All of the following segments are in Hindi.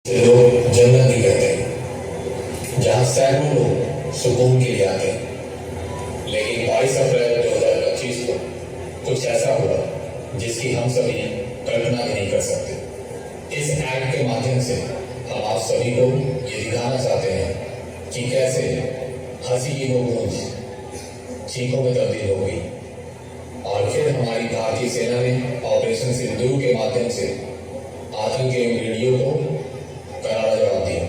लोग जन्नत ही कहते हैं, जहाँ सैकड़ों लोग सुकून के लिए आते हैं। लेकिन 22 अप्रैल 2025 को कुछ ऐसा हुआ जिसकी हम सभी कल्पना भी नहीं कर सकते। इस एक्ट के माध्यम से हम आप सभी को ये दिखाना चाहते हैं कि कैसे हंसी की वो गूंज चीखों में तब्दील हो गई और फिर हमारी भारतीय सेना ने ऑपरेशन सिंदूर के माध्यम से आतंक के वीडियो को करारा जवाब दिया।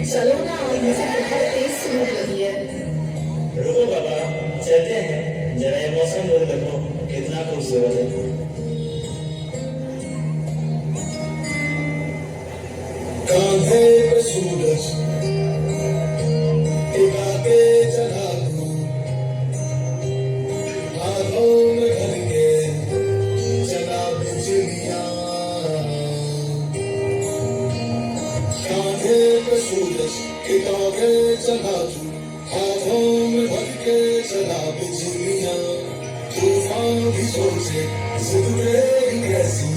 चलो ना, मुझे बहुत तेज सूझ रही है। रुको बाबा, चलते हैं। जरा ये मौसम देखो कितना खूबसूरत है। कांधे पे सूरज टिका के चला तू, हाथों में भर के चला बिजलियां। कांधे पे सूरज टिका के चला तू, हाथों में भर के चला बिजलियां। तूफान भी सोचे जिद तेरी कैसी,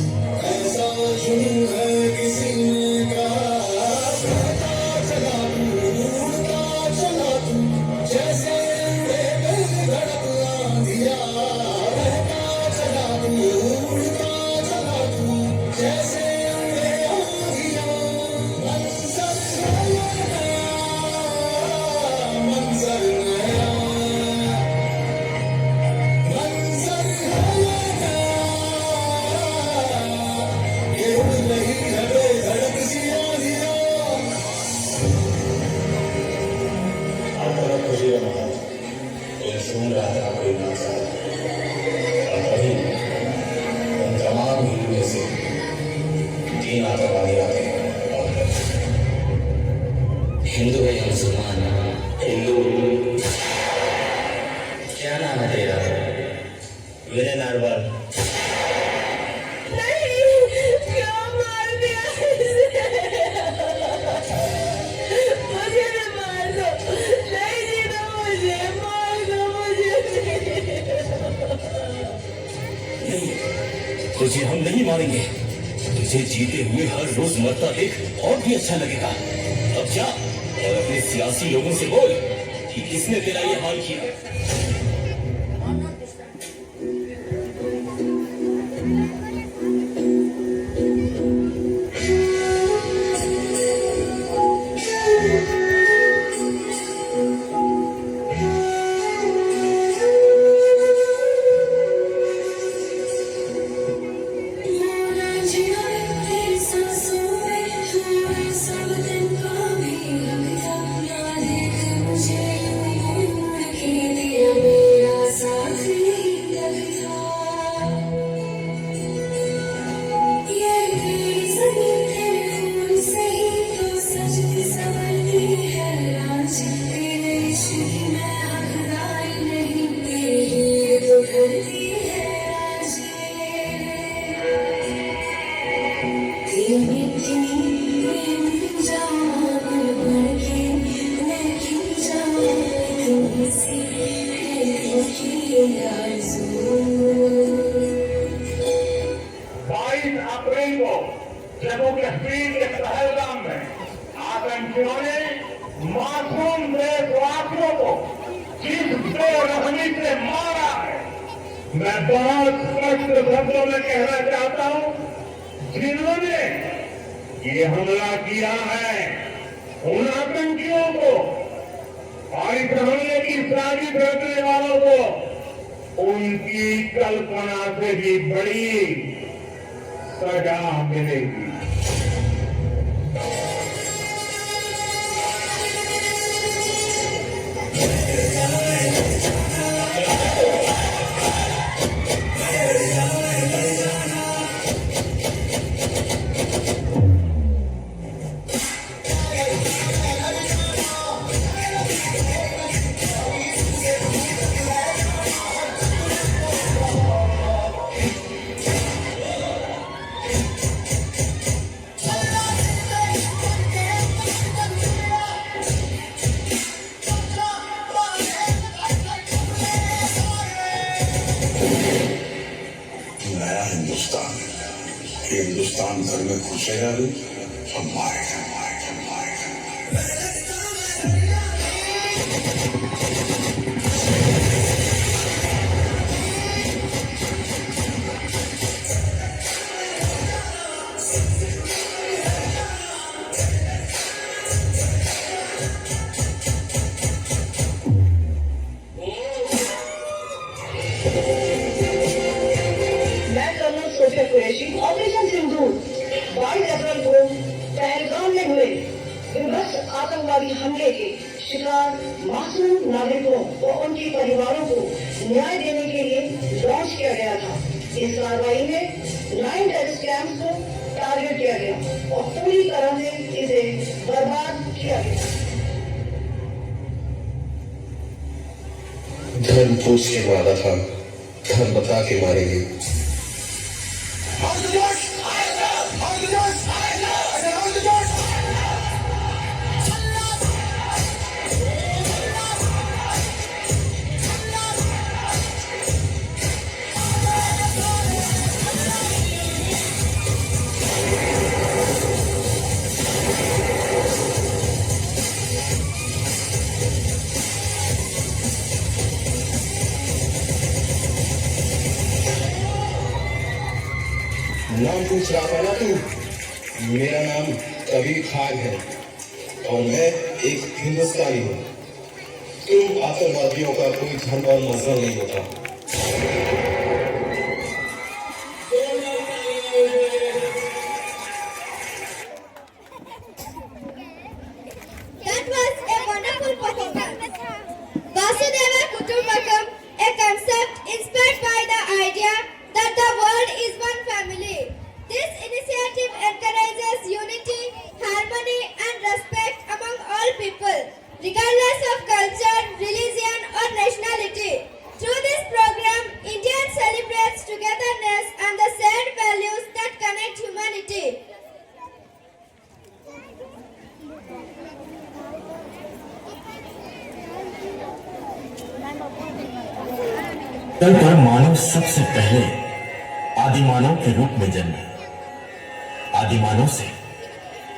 ऐसा जुनून है किसी ने कहा। चला तू जैसे उड़े धड़क आंधिया, चला तू जैसे उड़े आंधिया। मंजर नया, मंजर नया, मंजर नया। ये उड़ नहीं है बेधड़क सी आंधिया। खुशी का माहौल कोई सुन रहा था, कोई नाच रहा था, और तभी उन तमाम भीड़ में से 3 आतंकवादी आते हैं और हिंदू है या मुसलमान? हिंदू। क्या नाम है तेरा? विनय नारवाल। तुझे हम नहीं मारेंगे। तुझे जीते हुए हर रोज मरता देख और भी अच्छा लगेगा। अब जा और अपने सियासी लोगों से बोल कि किसने तेरा ये हाल किया। अप्रैल को जम्मू कश्मीर के पहलगाम में आतंकियों ने मासूम देशवासियों को जिस बेरहमी से मारा है, मैं बहुत स्पष्ट शब्दों में कहना चाहता हूं, जिन्होंने ये हमला किया है उन आतंकियों को और इस हमले की साजिश रचने वालों को उनकी कल्पना से भी बड़ी सजा मिलेगी। कि हिंदुस्तान घर में घुसेगा भी हम मारेगा। मैं कर्नल सोफिया कुरैशी ऑपरेशन सिंदूर 22 अप्रैल को पहलगाम में हुए विभत्स आतंकवादी हमले के शिकार मासूम नागरिकों और उनके परिवारों को न्याय देने के लिए लॉन्च किया गया था। इस कार्रवाई में 9 टेररिस्ट कैंप्स को टारगेट किया गया और पूरी तरह से इसे बर्बाद किया गया। धर्म पूछ के मारा था, धर्म बता के मारेंगे। नाम पूछ रहा था ना तू? मेरा नाम कबीर खान है और मैं एक हिंदुस्तानी हूँ। तुम आतंकवादियों का कोई धर्म और मजहब नहीं होता। That was a wonderful performance. Vasudeva Kutumbakam, a concept inspired by the idea that the world is one family. This initiative encourages unity, harmony and respect among all people, regardless of culture, religion or nationality. Through this program, India celebrates togetherness and the shared values that connect humanity. तल पर मानव सबसे पहले आदिमानव के रूप में जन्मे। आदिमानव से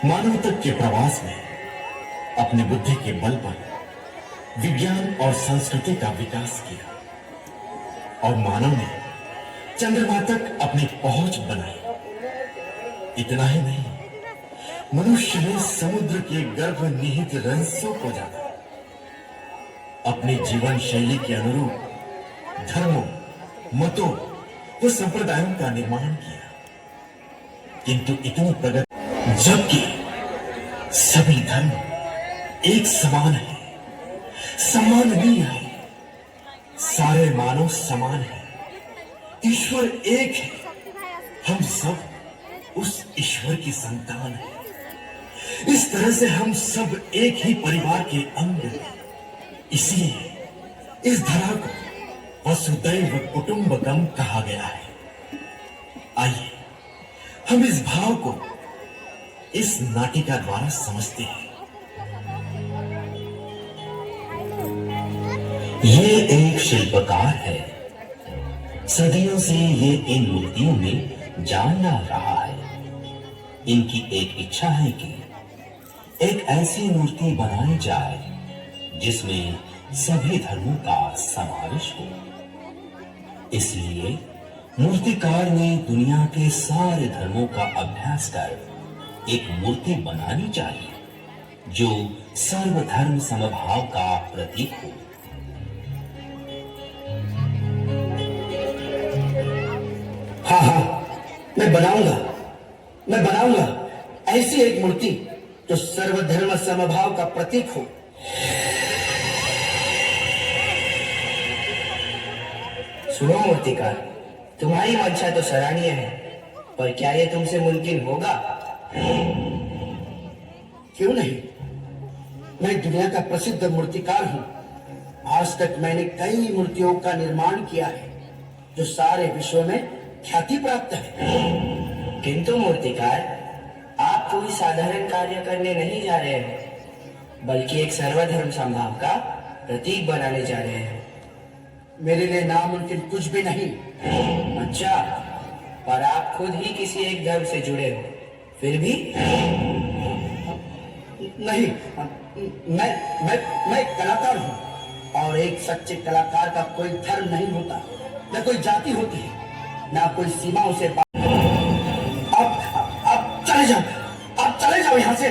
मानव तक के प्रवास में अपनी बुद्धि के बल पर विज्ञान और संस्कृति का विकास किया और मानव ने चंद्रमा तक अपनी पहुंच बनाई। इतना ही नहीं, मनुष्य ने समुद्र के गर्भ निहित रहस्यों को जाना, अपनी जीवन शैली के अनुरूप धर्मों, मतों व संप्रदायों का निर्माण किया। किंतु इतनी प्रगति, जबकि सभी धर्म एक समान है, सम्माननीय है, सारे मानव समान है, ईश्वर एक है, हम सब उस ईश्वर की संतान हैं। इस तरह से हम सब एक ही परिवार के अंग हैं। इसलिए इस धरा को वसुदैव कुटुंबकम कहा गया है। आइए हम इस भाव को इस नाटिका द्वारा समझते हैं। ये एक शिल्पकार है, सदियों से ये इन मूर्तियों में जान ला रहा है। इनकी एक इच्छा है कि एक ऐसी मूर्ति बनाई जाए जिसमें सभी धर्मों का समावेश हो। इसलिए मूर्तिकार ने दुनिया के सारे धर्मों का अभ्यास कर एक मूर्ति बनानी चाहिए जो सर्वधर्म समभाव का प्रतीक हो। हाँ, मैं बनाऊंगा ऐसी एक मूर्ति जो सर्वधर्म समभाव का प्रतीक हो। सुनो मूर्तिकार, तुम्हारी मंशा तो सराहनीय है, पर क्या यह तुमसे मुमकिन होगा? क्यों नहीं? मैं दुनिया का प्रसिद्ध मूर्तिकार हूँ। आज तक मैंने कई मूर्तियों का निर्माण किया है जो सारे विश्व में ख्याति प्राप्त है। किंतु मूर्तिकार, आप कोई साधारण कार्य करने नहीं जा रहे हैं, बल्कि एक सर्वधर्म समभाव का प्रतीक बनाने जा रहे हैं। मेरे लिए नामुमकिन कुछ भी नहीं। अच्छा, पर आप खुद ही किसी एक धर्म से जुड़े हो, फिर भी नहीं। मैं एक कलाकार हूँ और एक सच्चे कलाकार का कोई धर्म नहीं होता, न कोई जाति होती है, ना कोई सीमाओं से। आप चले जाओ, आप चले जाओ यहाँ से।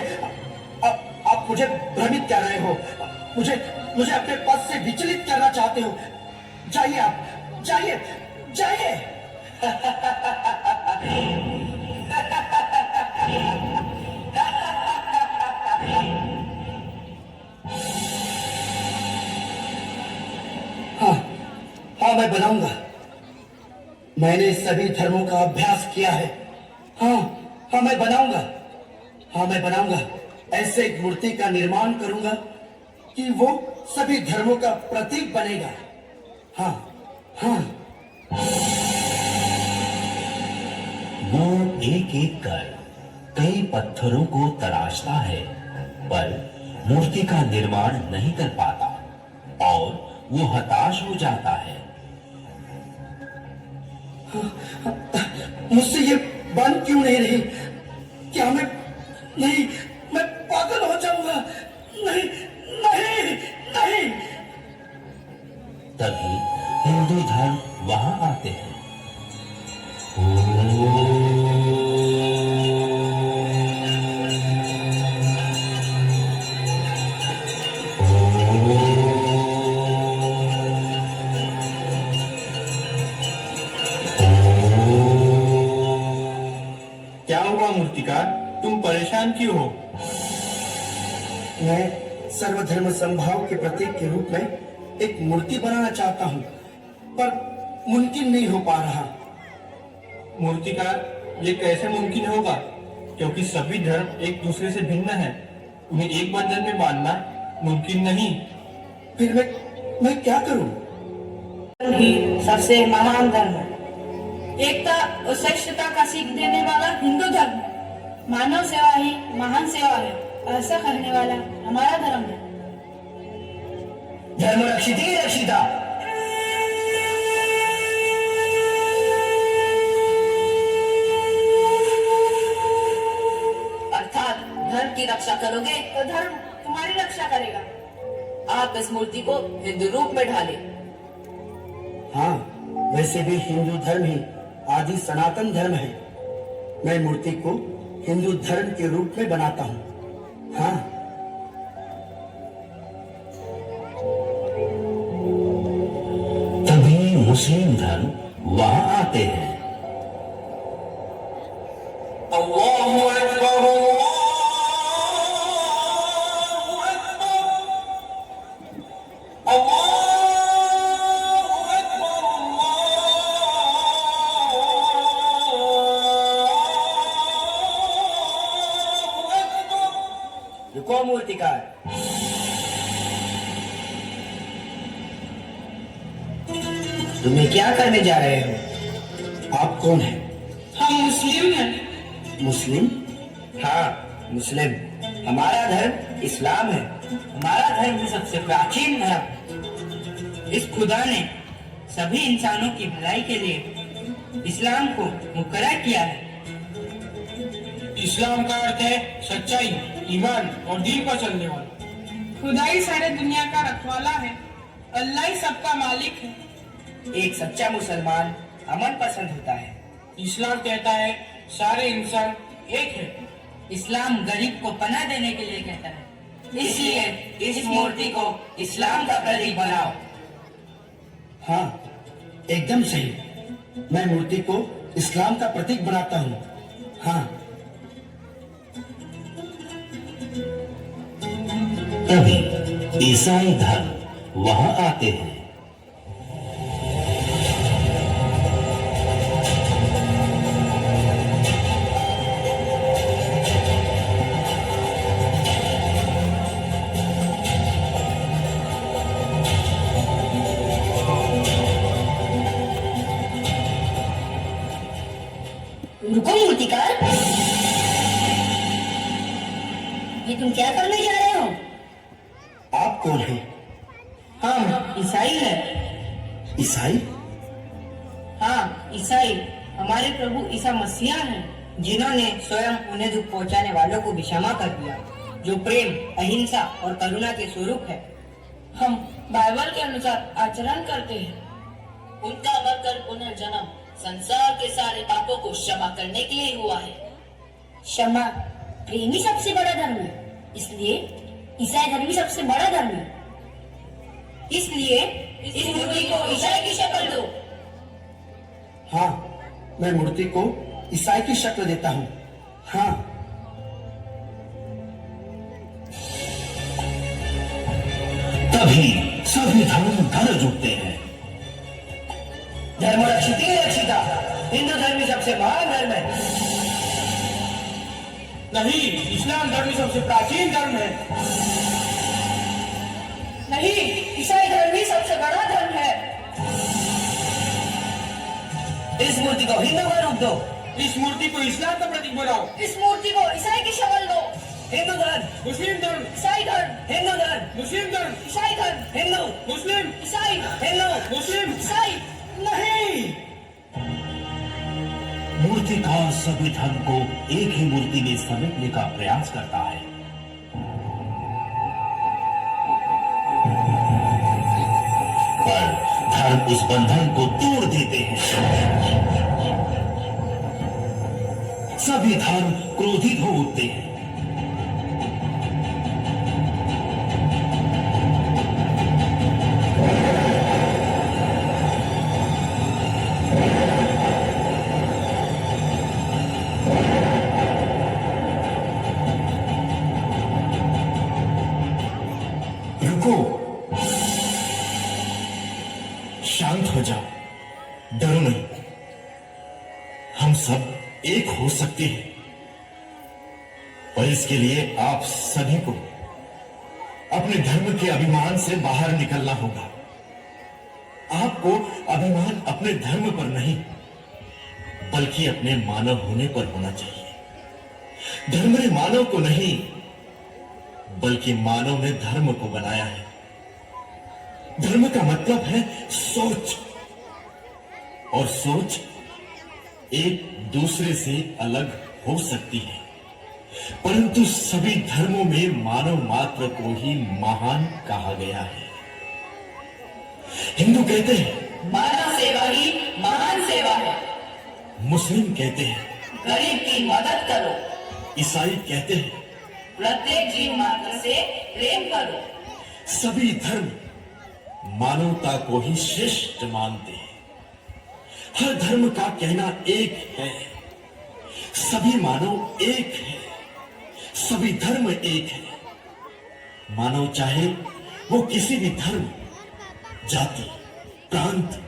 आप मुझे भ्रमित कर रहे हो, मुझे अपने पद से विचलित करना चाहते हो। जाइए आप, जाइए जाइए। हाँ, मैं बनाऊंगा। मैंने सभी धर्मों का अभ्यास किया है। हाँ, मैं बनाऊंगा। ऐसे एक मूर्ति का निर्माण करूंगा कि वो सभी धर्मों का प्रतीक बनेगा। हाँ। वो एक एक कर कई पत्थरों को तराशता है, पर मूर्ति का निर्माण नहीं कर पाता और वो हताश हो जाता है। मुझसे ये बन क्यों नहीं रही? क्या मैं पागल हो जाऊंगा? नहीं। तभी हिंदू धर्म वहां आते हैं। क्या हुआ मूर्तिकार, तुम परेशान क्यों हो? मैं सर्वधर्म संभाव के प्रतीक के रूप में एक मूर्ति बनाना चाहता हूँ, पर मुमकिन नहीं हो पा रहा। मूर्तिकार, ये कैसे मुमकिन होगा? क्योंकि सभी धर्म एक दूसरे से भिन्न है, उन्हें एक बंधन में बांधना मुमकिन नहीं। फिर मैं क्या करूँ? ही सबसे महान धर्म है। एकता और श्रेष्ठता का सीख देने वाला हिंदू धर्म है। मानव सेवा ही महान सेवा है, ऐसा कहने वाला हमारा धर्म है। धर्म रक्षिते रक्षिता। अर्थात धर्म की रक्षा करोगे तो धर्म तुम्हारी रक्षा करेगा। आप इस मूर्ति को हिंदू रूप में ढालें। हाँ, वैसे भी हिंदू धर्म ही आदि सनातन धर्म है। मैं मूर्ति को हिंदू धर्म के रूप में बनाता हूँ। हाँ। तभी मुस्लिम धर्म वहां आते हैं। अल्लाहु अकबर, रुको मूर्तिकार। तुम्हें क्या करने जा रहे हो? आप कौन हैं? हम मुस्लिम हैं। मुस्लिम? हाँ, मुस्लिम। हमारा धर्म इस्लाम है। हमारा धर्म भी सबसे प्राचीन धर्म। इस खुदा ने सभी इंसानों की भलाई के लिए इस्लाम को मुकर्रर किया है। इस्लाम का अर्थ है सच्चाई, ईमान और दीन पर चलने वाला। खुदा ही सारे दुनिया का रखवाला है। अल्लाह ही सबका मालिक है। एक सच्चा मुसलमान अमन पसंद होता है। इस्लाम कहता है सारे इंसान एक है। इस्लाम गरीब को पनाह देने के लिए कहता है। इसलिए इस मूर्ति को इस्लाम का प्रतीक बनाओ। हाँ, एकदम सही। मैं मूर्ति को इस्लाम का प्रतीक बनाता हूँ। हाँ। तभी ईसाई धर्म वहां आते हैं। रुको मूर्तिकार, ये तुम क्या करने जा रहे हो? आप कौन हैं? हम ईसाई हैं। ईसाई? हाँ, ईसाई। हमारे प्रभु ईसा मसीहा हैं, जिन्होंने स्वयं उन्हें दुख पहुंचाने वालों को भी क्षमा कर दिया, जो प्रेम, अहिंसा और करुणा के स्वरूप है। हम बाइबल के अनुसार आचरण करते हैं। उनका मरकर पुनर्जन्म संसार के सारे पापों को क्षमा करने के लिए हुआ है। क्षमा प्रेम ही सबसे बड़ा धर्म है, इसलिए ईसाई धर्म ही सबसे बड़ा धर्म है। इसलिए इस मूर्ति को ईसाई की शक्ल दो। हाँ, मैं मूर्ति को ईसाई की शक्ल देता हूँ। हाँ। तभी सभी धर्म गरज उठते हैं। धर्म रक्षिते रक्षिता, हिंदू धर्म ही सबसे महान धर्म है। नहीं, इस्लाम धर्म ही सबसे प्राचीन धर्म है। नहीं, ईसाई धर्म ही सबसे बड़ा धर्म है। इस मूर्ति को हिंदू का रूप दो। इस मूर्ति को इस्लाम का प्रतीक बनाओ। इस मूर्ति को ईसाई की शक्ल दो। हिंदू धर्म, मुस्लिम धर्म, ईसाई धर्म, हिंदू धर्म, मुस्लिम धर्म, ईसाई धर्म, हिंदू, मुस्लिम, ईसाई, हिंदू, मुस्लिम, ईसाई। नहीं। मूर्तिकार सभी धर्म को एक ही मूर्ति में समेटने का प्रयास करता है, पर धर्म उस बंधन को तोड़ देते हैं। सभी धर्म क्रोधित हो उठते हैं। रुको, शांत हो जाओ, डरो नहीं। हम सब एक हो सकते हैं, पर इसके लिए आप सभी को अपने धर्म के अभिमान से बाहर निकलना होगा। आपको अभिमान अपने धर्म पर नहीं, बल्कि अपने मानव होने पर होना चाहिए। धर्म ने मानव को नहीं, बल्कि मानव ने धर्म को बनाया है। धर्म का मतलब है सोच, और सोच एक दूसरे से अलग हो सकती है, परंतु सभी धर्मों में मानव मात्र को ही महान कहा गया है। हिंदू कहते हैं मानव सेवा ही महान सेवा है। मुस्लिम कहते हैं गरीब की मदद करो। ईसाई कहते हैं प्रत्येक जीव मात्र से प्रेम करो। सभी धर्म मानवता को ही श्रेष्ठ मानते हैं। हर धर्म का कहना एक है, सभी मानव एक है, सभी धर्म एक है। मानव चाहे वो किसी भी धर्म, जाति, प्रांत,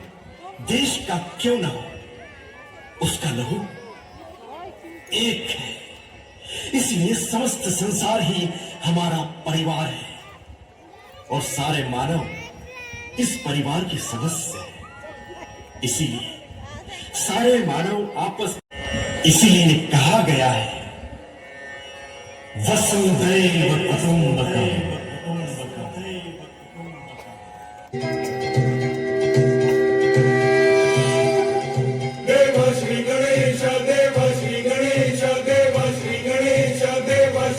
देश का क्यों ना हो, उसका लहू एक है। इसलिए समस्त संसार ही हमारा परिवार है, और सारे मानव इस परिवार के सदस्य हैं। इसीलिए सारे मानव आपस, इसीलिए कहा गया है वसुधैव कुटुंबकम।